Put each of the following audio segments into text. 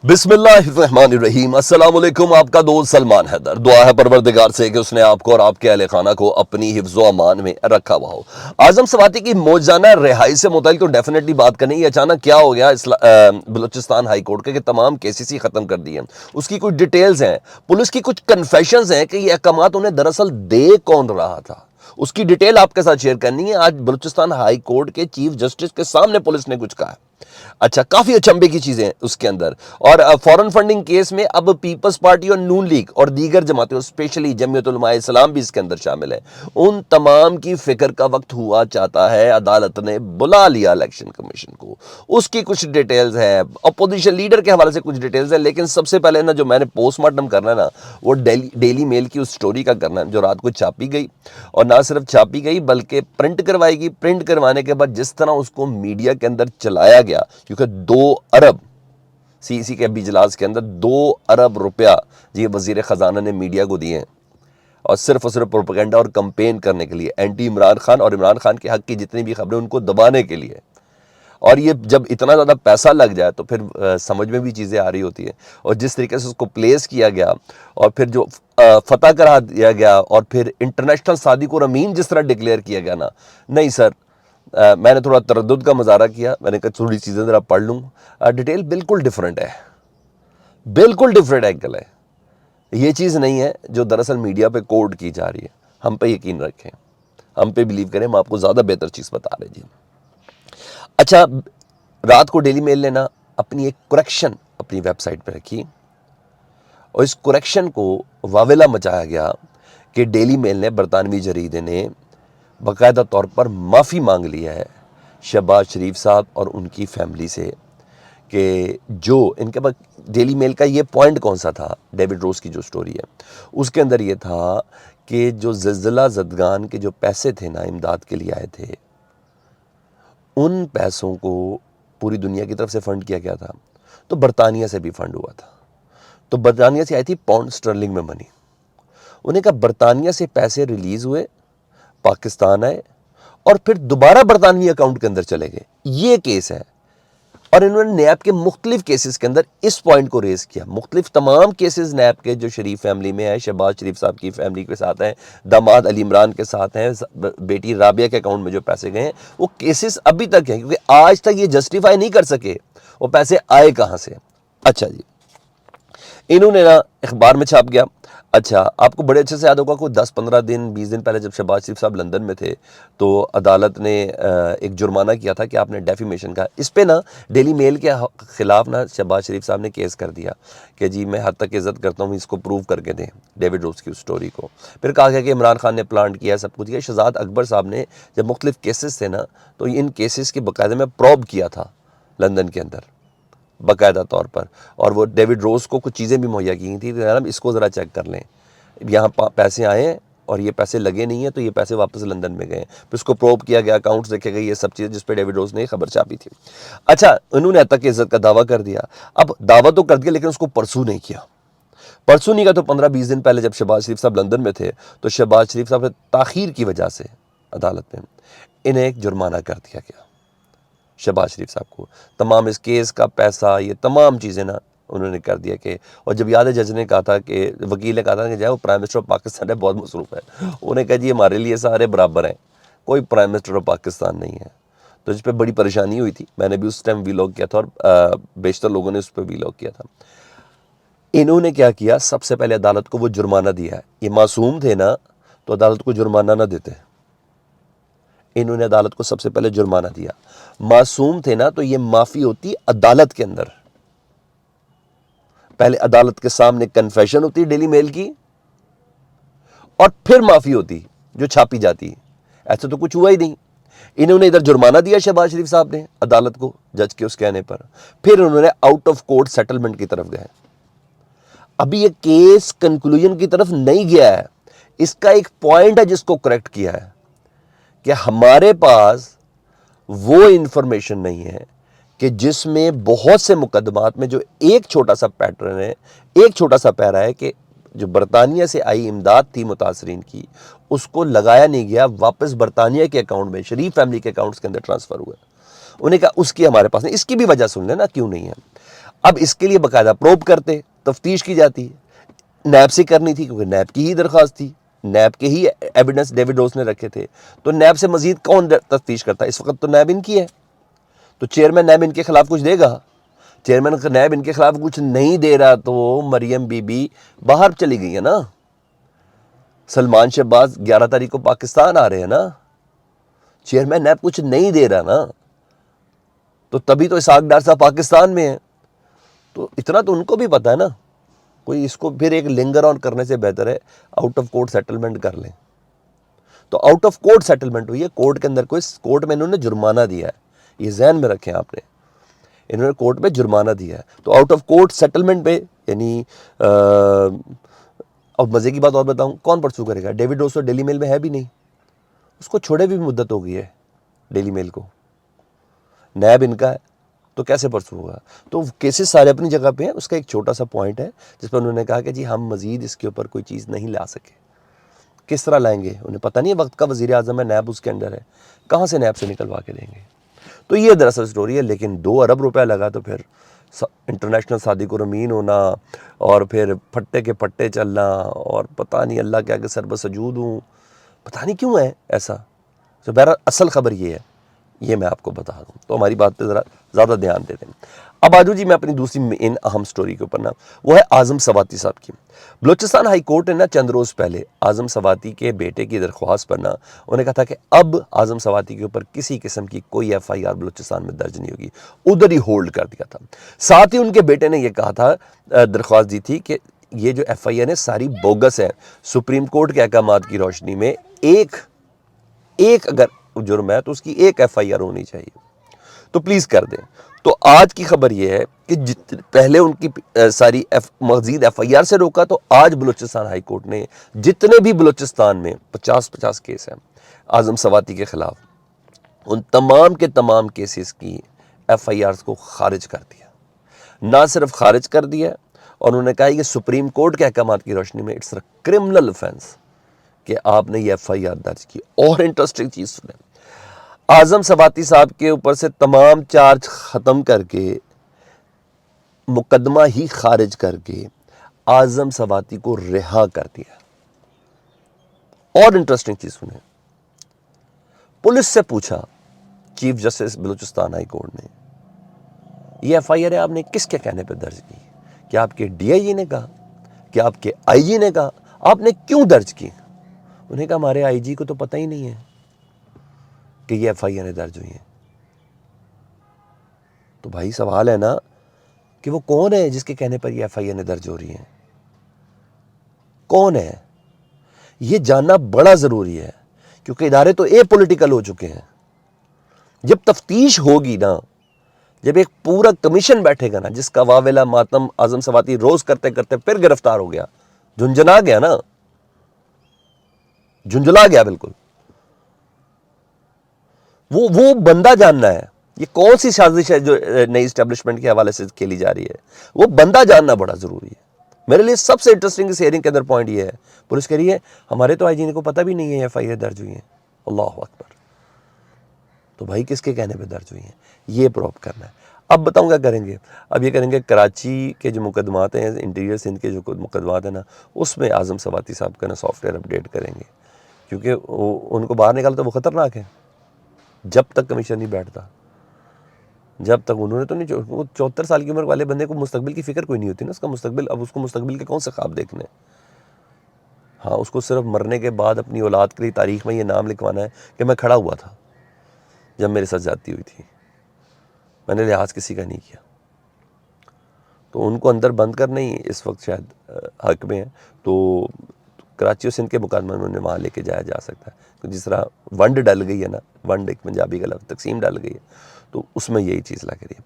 बिस्मिल्लाहिर्रहमानिर्रहीम। अस्सलाम वालेकुम। आपका दोस्त सलमान हैदर। दुआ है परवरदिगार से कि उसने आपको और आपके अहले खाना को अपनी हिफ्ज़ व अमान में रखा हुआ हो। आज हम सवाती की मौजाना रिहाई से मुतल्लिक़ तो डेफिनेटली बात करनी है। अचानक क्या हो गया बलूचिस्तान हाई कोर्ट के तमाम केसेस ही ख़त्म कर दिए। उसकी कुछ डिटेल्स हैं, पुलिस की कुछ कन्फेशंस हैं कि ये अहकामात उन्हें दरअसल दे कौन रहा था। उसकी डिटेल आपके साथ शेयर करनी है। आज बलूचिस्तान हाई कोर्ट के चीफ जस्टिस के सामने पुलिस ने कुछ कहा है। अच्छा, काफी अचंभे की चीजें उसके अंदर। और फॉरेन फंडिंग केस में अब पीपल्स पार्टी और नून लीग और दीगर जमातें, स्पेशली जमीयत उलमा इस्लाम भी इसके अंदर शामिल है, उन तमाम की फिक्र का वक्त हुआ चाहता है। अदालत ने बुला लिया इलेक्शन कमीशन को। उसकी कुछ डिटेल्स है, अपोजिशन लीडर के हवाले से कुछ डिटेल्स है। लेकिन सबसे पहले ना, जो मैंने पोस्टमार्टम करना है ना, वो डेली मेल की उस स्टोरी का करना है जो रात को छापी गई। और ना सिर्फ छापी गई बल्कि प्रिंट करवाएगी। प्रिंट करवाने के बाद जिस तरह उसको मीडिया के अंदर चलाया गया, क्योंकि 2 अरब सीसी के इजलास के अंदर 2 अरब रुपया जी वजीर खजाना ने मीडिया को दिए हैं, और सिर्फ प्रोपेगेंडा और कंपेन करने के लिए, एंटी इमरान खान और इमरान खान के हक की जितनी भी खबरें उनको दबाने के लिए। और ये जब इतना ज़्यादा पैसा लग जाए तो फिर समझ में भी चीज़ें आ रही होती हैं। और जिस तरीके से उसको प्लेस किया गया, और फिर जो फतह करा दिया गया, और फिर इंटरनेशनल सादिक और अमीन जिस तरह डिक्लेयर किया गया ना, नहीं सर, मैंने थोड़ा तरद्दुद का मुजाहरा किया। मैंने कहा थोड़ी चीज़ें ज़रा पढ़ लूँ। डिटेल बिल्कुल डिफरेंट है, बिल्कुल डिफरेंट एंगल है। ये चीज़ नहीं है जो दरअसल मीडिया पे कोट की जा रही है। हम पे यकीन रखें, हम पे बिलीव करें, हम आपको ज़्यादा बेहतर चीज़ बता रहे जी। अच्छा, रात को डेली मेल ने ना अपनी एक करेक्शन अपनी वेबसाइट पे रखी, और इस करेक्शन को वावेला मचाया गया कि डेली मेल ने, बरतानवी जरीदे ने बाकायदा तौर पर माफ़ी मांग लिया है शहबाज शरीफ साहब और उनकी फैमिली से, कि जो इनके पास डेली मेल का ये पॉइंट कौन सा था, डेविड रोज की जो स्टोरी है उसके अंदर ये था कि जो ज़िलज़िला ज़दगान के जो पैसे थे ना, इमदाद के लिए आए थे, उन पैसों को पूरी दुनिया की तरफ से फंड किया गया था। तो बरतानिया से भी फंड हुआ था। तो बरतानिया से आई थी पाउंड स्टर्लिंग में मनी। उन्हें कहा बरतानिया से पैसे रिलीज हुए, पाकिस्तान आए, और फिर दोबारा बरतानवी अकाउंट के अंदर चले गए। ये केस है। और इन्होंने नैब के मुख्तलिफ केसेस के अंदर इस पॉइंट को रेज किया। मुख्तलिफ तमाम केसेस नैब के जो शरीफ फैमिली में है, शहबाज शरीफ साहब की फैमिली के साथ हैं, दामाद अली इमरान के साथ हैं, बेटी राबिया के अकाउंट में जो पैसे गए हैं, वो केसेस अभी तक हैं, क्योंकि आज तक ये जस्टिफाई नहीं कर सके वो पैसे आए कहाँ से। अच्छा जी, इन्होंने ना अखबार में छाप गया। अच्छा, आपको बड़े अच्छे से याद होगा, कोई 10-15 दिन 20 दिन पहले जब शहबाज शरीफ साहब लंदन में थे, तो अदालत ने एक जुर्माना किया था कि आपने डेफेमेशन का। इस पे ना डेली मेल के ख़िलाफ़ ना शहबाज शरीफ साहब ने केस कर दिया कि जी मैं हद तक इज़्ज़त करता हूँ, इसको प्रूव करके दें, डेविड रोज की उस स्टोरी को। फिर कहा गया कि इमरान खान ने प्लांट किया, सब कुछ किया। शहजाद अकबर साहब ने जब मुख्तलिफ केसेस थे ना, तो इन केसेस की बाकायदा में प्रोब किया था लंदन के अंदर बाकायदा तौर पर, और वो डेविड रोज को कुछ चीज़ें भी मुहैया की थी, तो यार इसको ज़रा चेक कर लें, यहाँ पैसे आए हैं और ये पैसे लगे नहीं हैं, तो ये पैसे वापस लंदन में गए। फिर उसको प्रोब किया गया, अकाउंट्स देखे गए, ये सब चीज़ जिस पे डेविड रोज ने खबर छापी थी। अच्छा, उन्होंने हद तक इज्जत का दावा कर दिया। अब दावा तो कर दिया, लेकिन उसको परसू नहीं किया। परसू नहीं किया तो 15-20 दिन पहले जब शहबाज शरीफ साहब लंदन में थे, तो शहबाज शरीफ साहब ने ताख़ीर की वजह से अदालत में इन्हें एक जुर्माना कर दिया गया। शहबाज शरीफ साहब को तमाम इस केस का पैसा, ये तमाम चीज़ें ना उन्होंने कर दिया कि, और जब याद है जज ने कहा था कि, वकील ने कहा था कि जाए वो प्राइम मिनिस्टर ऑफ पाकिस्तान है, बहुत मसरूफ़ है, उन्हें कहा जी हमारे लिए सारे बराबर हैं, कोई प्राइम मिनिस्टर ऑफ पाकिस्तान नहीं है। तो जिस पर बड़ी परेशानी हुई थी, मैंने भी उस टाइम वीलॉग किया था, और बेशतर लोगों ने उस पर वीलॉग किया था। इन्होंने क्या किया, सबसे पहले अदालत को वो जुर्माना दिया है। ये मासूम थे ना, तो अदालत को जुर्माना ना देते। इन्होंने अदालत को सबसे पहले जुर्माना दिया। मासूम थे ना, तो ये माफ़ी होती अदालत के अंदर। पहले अदालत के सामने कन्फेशन होती डेली मेल की, और फिर माफ़ी होती जो छापी जाती। ऐसा तो कुछ हुआ ही नहीं। इन्होंने इधर जुर्माना दिया शहबाज शरीफ साहब ने अदालत को, जज के उस कहने पर, फिर उन्होंने आउट ऑफ कोर्ट सेटलमेंट की तरफ गए। अभी ये केस कंक्लूजन की तरफ नहीं गया है। इसका एक पॉइंट है जिसको करेक्ट किया है कि हमारे पास वो इंफॉर्मेशन नहीं है कि जिसमें बहुत से मुकदमात में जो एक छोटा सा पैटर्न है, एक छोटा सा पैरा है कि जो बरतानिया से आई इमदाद थी मुतासरीन की, उसको लगाया नहीं गया, वापस बरतानिया के अकाउंट में, शरीफ फैमिली के अकाउंट्स के अंदर ट्रांसफ़र हुआ। उन्हें कहा उसकी हमारे पास नहीं। इसकी भी वजह सुन लेना क्यों नहीं है। अब इसके लिए बाकायदा प्रोब करते, तफ्तीश की जाती है। नैब से करनी थी क्योंकि नैब की ही दरख्वास्त थी, नैब के ही एविडेंस डेविड रोस ने रखे थे, तो नैब से मजीद कौन तफ्तीश करता है? इस वक्त तो नैब इनकी है, तो चेयरमैन नैब इनके खिलाफ कुछ देगा? चेयरमैन नैब इनके खिलाफ कुछ नहीं दे रहा तो मरियम बीबी बाहर चली गई है ना। सलमान शहबाज 11 तारीख को पाकिस्तान आ रहे हैं ना। चेयरमैन नैब कुछ नहीं दे रहा ना, तो तभी तो इसहाक डार साहब पाकिस्तान में है। तो इतना तो उनको भी पता है ना। कोई इसको फिर एक लिंगर ऑन करने से बेहतर है आउट ऑफ कोर्ट सेटलमेंट कर लें। तो आउट ऑफ कोर्ट सेटलमेंट हुई है, कोर्ट के अंदर कोई, कोर्ट में इन्होंने जुर्माना दिया है, ये जहन में रखें आपने, इन्होंने कोर्ट में जुर्माना दिया है। तो आउट ऑफ कोर्ट सेटलमेंट पे यानी अब मज़े की बात और बताऊं, कौन परसू करेगा? डेविड रोस तो डेली मेल में है भी नहीं, उसको छोड़े भी मुद्दत हो गई है डेली मेल को, नैब इनका है, तो कैसे परसू होगा? तो केसेस सारे अपनी जगह पे हैं। उसका एक छोटा सा पॉइंट है जिस पर उन्होंने कहा कि जी हम मज़ीद इसके ऊपर कोई चीज़ नहीं ला सके। किस तरह लाएंगे? उन्हें पता नहीं है, वक्त का वज़ीर आज़म है, नैब उसके अंदर है, कहाँ से नैब से निकलवा के देंगे? तो ये दरअसल स्टोरी है। लेकिन 2 अरब रुपया लगा तो फिर इंटरनेशनल सादिक रमीन होना और फिर फट्टे के पट्टे चलना और पता नहीं अल्लाह के आगे सरब सजूद हूँ, पता नहीं क्यों है ऐसा। तो बहरहाल असल खबर ये है, ये मैं आपको बता दूं, तो हमारी बात पे ज़रा ज़्यादा ध्यान दे दें। अब आजू जी मैं अपनी दूसरी मेन अहम स्टोरी के ऊपर ना, वो है आज़म सवाती साहब की। बलूचिस्तान हाई कोर्ट ने ना चंद रोज़ पहले आज़म सवाती के बेटे की दरख्वास्त पर ना उन्हें कहा था कि अब आज़म सवाती के ऊपर किसी किस्म की कोई FIR बलूचिस्तान में दर्ज नहीं होगी, उधर ही होल्ड कर दिया था। साथ ही उनके बेटे ने यह कहा था, दरख्वास्त दी थी कि ये जो FIR है सारी बोगस है, सुप्रीम कोर्ट के अहकामात की रोशनी में एक अगर जुर्म है तो उसकी एक FIR होनी चाहिए, तो प्लीज़ कर दें। तो आज की खबर यह है कि पहले उनकी सारी मज़ीद FIR से रोका, तो आज बलूचिस्तान हाई कोर्ट ने जितने भी बलूचिस्तान में 50-50 केस हैं आज़म सवाती के ख़िलाफ़, उन तमाम के तमाम केसेस की FIRs को खारिज कर दिया। ना सिर्फ खारिज कर दिया, और उन्होंने कहा कि सुप्रीम कोर्ट के अहकामात की रोशनी में इट्स अ क्रिमिनल ऑफेंस कि आपने ये FIR दर्ज की। और इंटरेस्टिंग चीज़ सुने, आज़म सवाती साहब के ऊपर से तमाम चार्ज ख़त्म करके, मुकदमा ही खारिज करके आज़म सवाती को रिहा कर दिया। और इंटरेस्टिंग चीज़ सुने, पुलिस से पूछा chief justice Balochistan high court ने, ये FIR है आपने किसके कहने पर दर्ज की? क्या आपके DIG ने कहा? क्या आपके IG ने कहा? आपने क्यों दर्ज की? उन्हें कहा हमारे IG को तो पता ही नहीं है कि ये FIR दर्ज हुई हैं। तो भाई सवाल है ना कि वो कौन है जिसके कहने पर ये FIR दर्ज हो रही है? कौन है? ये जानना बड़ा ज़रूरी है, क्योंकि इदारे तो पॉलिटिकल हो चुके हैं। जब तफ्तीश होगी ना, जब एक पूरा कमीशन बैठेगा ना, जिसका वावेला मातम आज़म सवाती रोज़ करते करते फिर गिरफ्तार हो गया, झुंझुला गया ना, झुंझुला गया बिल्कुल। वो बंदा जानना है, ये कौन सी साजिश है जो नई इस्टेब्लिशमेंट के हवाले से खेली जा रही है, वो बंदा जानना बड़ा ज़रूरी है। मेरे लिए सबसे इंटरेस्टिंग इस हेयरिंग के अंदर पॉइंट ये है, पुलिस कह रही है हमारे तो IG को पता भी नहीं है FIR दर्ज हुई है। अल्लाह अकबर। तो भाई किसके कहने पे दर्ज हुई हैं? ये प्रूव करना है। अब बताऊँ क्या करेंगे? अब ये करेंगे कराची के जो मुकदमात हैं, इंटीरियर सिंध के जो मुकदमात हैं ना, उसमें आज़म सवाती साहब का ना सॉफ्टवेयर अपडेट करेंगे, क्योंकि उनको बाहर निकाला तो वो ख़तरनाक है। जब तक कमीशन नहीं बैठता, जब तक उन्होंने तो नहीं, वो 74 साल की उम्र वाले बंदे को मुस्तकबिल की फ़िक्र कोई नहीं होती ना, उसका मुस्तकबिल, अब उसको मुस्तकबिल के कौन से ख्वाब देखने? हाँ, उसको सिर्फ मरने के बाद अपनी औलाद के लिए तारीख में ये नाम लिखवाना है कि मैं खड़ा हुआ था जब मेरे साथ ज़्यादती हुई थी, मैंने लिहाज किसी का नहीं किया। तो उनको अंदर बंद कर नहीं इस वक्त शायद हक में है, तो कराची और सिंध के मुकाबले में उन्हें वहाँ लेके जाया जा सकता है। तो जिस तरह वंड डल गई है ना, वंड एक पंजाबी का लफ्ज़, तकसीम डल गई है, तो उसमें यही चीज़ लग रही है।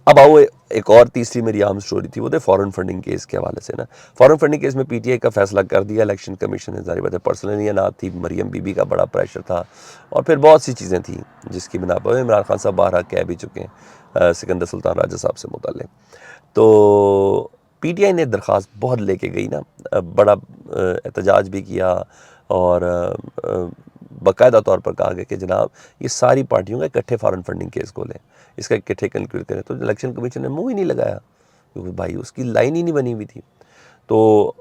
अब आओ एक और तीसरी मेरी आम स्टोरी थी, वो थे फॉरेन फंडिंग केस के हवाले से ना। फॉरेन फंडिंग केस में PTI का फैसला कर दिया इलेक्शन कमीशन ने। जारी बात है पर्सनली ना थी, मरियम बीबी का बड़ा प्रेशर था, और फिर बहुत सी चीज़ें थी जिसकी बिना पर इमरान खान साहब बाहर कह भी चुके हैं सिकंदर सुल्तान राजा साहब से मुताल्लिक़। तो PTI ने दरख्वास्त बहुत लेके गई ना, बड़ा एहतजाज भी किया, और बाकायदा तौर पर कहा गया कि जनाब ये सारी पार्टियों का इकट्ठे फॉरेन फंडिंग केस को लें, इसका इकट्ठे कंक्लूड करें। तो इलेक्शन कमीशन ने मुँह ही नहीं लगाया, क्योंकि भाई उसकी लाइन ही नहीं बनी हुई थी। तो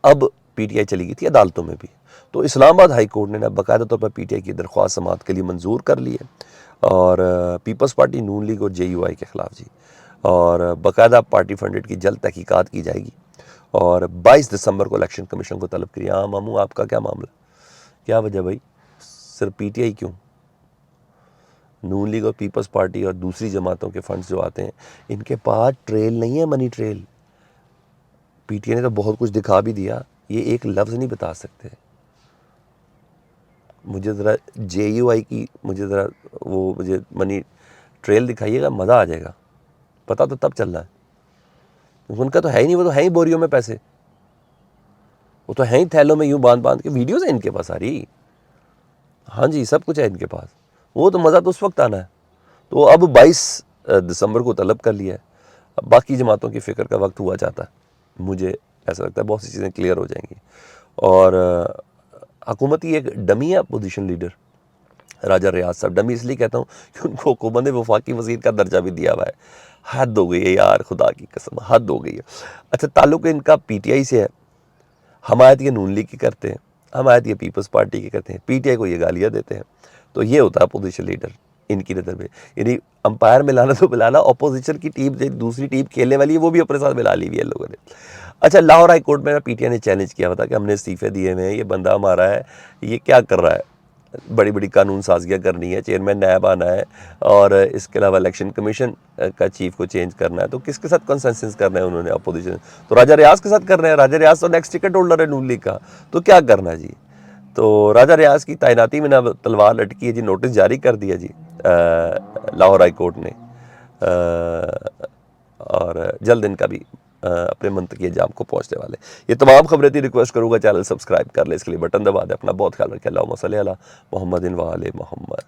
अब पीटीआई चली गई थी अदालतों में भी, तो इस्लामाबाद हाई कोर्ट ने ना बाकायदा तौर पर पीटीआई की दरख्वास्त समाअत के लिए मंजूर कर ली है, और पीपल्स पार्टी, नून लीग और जेयूआई के ख़िलाफ़ जी, और बाकायदा पार्टी फंडेड की जल्द तहकीकात की जाएगी। और 22 दिसंबर को इलेक्शन कमीशन को तलब करिए। हाँ मामू, आपका क्या मामला, क्या वजह भाई, सिर्फ पीटीआई क्यों? नून लीग और पीपल्स पार्टी और दूसरी जमातों के फंड्स जो आते हैं, इनके पास ट्रेल नहीं है, मनी ट्रेल। पीटीआई ने तो बहुत कुछ दिखा भी दिया, ये एक लफ्ज़ नहीं बता सकते। मुझे ज़रा जेयूआई की मुझे मनी ट्रेल दिखाइएगा, मज़ा आ जाएगा। पता तो तब चल रहा है, उनका तो है ही नहीं, वो तो है ही बोरियों में पैसे, वो तो है ही थैलों में यूं बांध बांध के। वीडियोज़ है इनके पास सारी, हाँ जी, सब कुछ है इनके पास। वो तो मज़ा तो उस वक्त आना है। तो अब 22 दिसंबर को तलब कर लिया है। अब बाकी जमातों की फ़िक्र का वक्त हुआ जाता है। मुझे ऐसा लगता है बहुत सी चीज़ें क्लियर हो जाएंगी। और हुकूमती एक डमी है अपोजिशन लीडर राजा रियाज साहब। डमी इसलिए कहता हूँ कि उनको हुकूमत ने वफाकी वज़ीर का दर्जा भी दिया हुआ है। हद हो गई है यार, खुदा की कसम, हद हो गई है। अच्छा, ताल्लुक़ इनका पीटीआई से है, हमायत ये नून लीग की करते हैं, हमायत ये पीपल्स पार्टी की करते हैं, पीटीआई को ये गालियाँ देते हैं। तो ये होता है अपोजिशन लीडर इनकी नज़र में। यानी अंपायर मिलाना तो मिलाना, अपोजिशन की टीम जो दूसरी टीम खेलने वाली है वो भी अपने साथ मिला ली हुई है लोगों ने। अच्छा, लाहौर हाई कोर्ट में पीटीआई ने चैलेंज किया था कि हमने इस्तीफे दिए हुए हैं, ये बंदा हमारा है, ये क्या कर रहा है, बड़ी बड़ी कानून साजियाँ करनी है, चेयरमैन नैब आना है, और इसके अलावा इलेक्शन कमीशन का चीफ को चेंज करना है। तो किसके साथ कंसेंसस करना है उन्होंने, अपोजिशन तो राजा रियाज के साथ कर रहे हैं। राजा रियाज तो नेक्स्ट टिकट होल्डर है नून लीग का, तो क्या करना है जी। तो राजा रियाज की तैनाती में ना तलवार लटकी है जी, नोटिस जारी कर दिया जी लाहौर हाई कोर्ट ने, और जल्द इनका भी अपने मंतकी अंजाम को पहुंचने वाले। ये तमाम खबरें थी, रिक्वेस्ट करूंगा चैनल सब्सक्राइब कर ले, इसके लिए बटन दबा दे। अपना बहुत ख्याल रखें। अल्लाहुम्मा सल्ली अला मुहम्मदिन व आले मुहम्मद।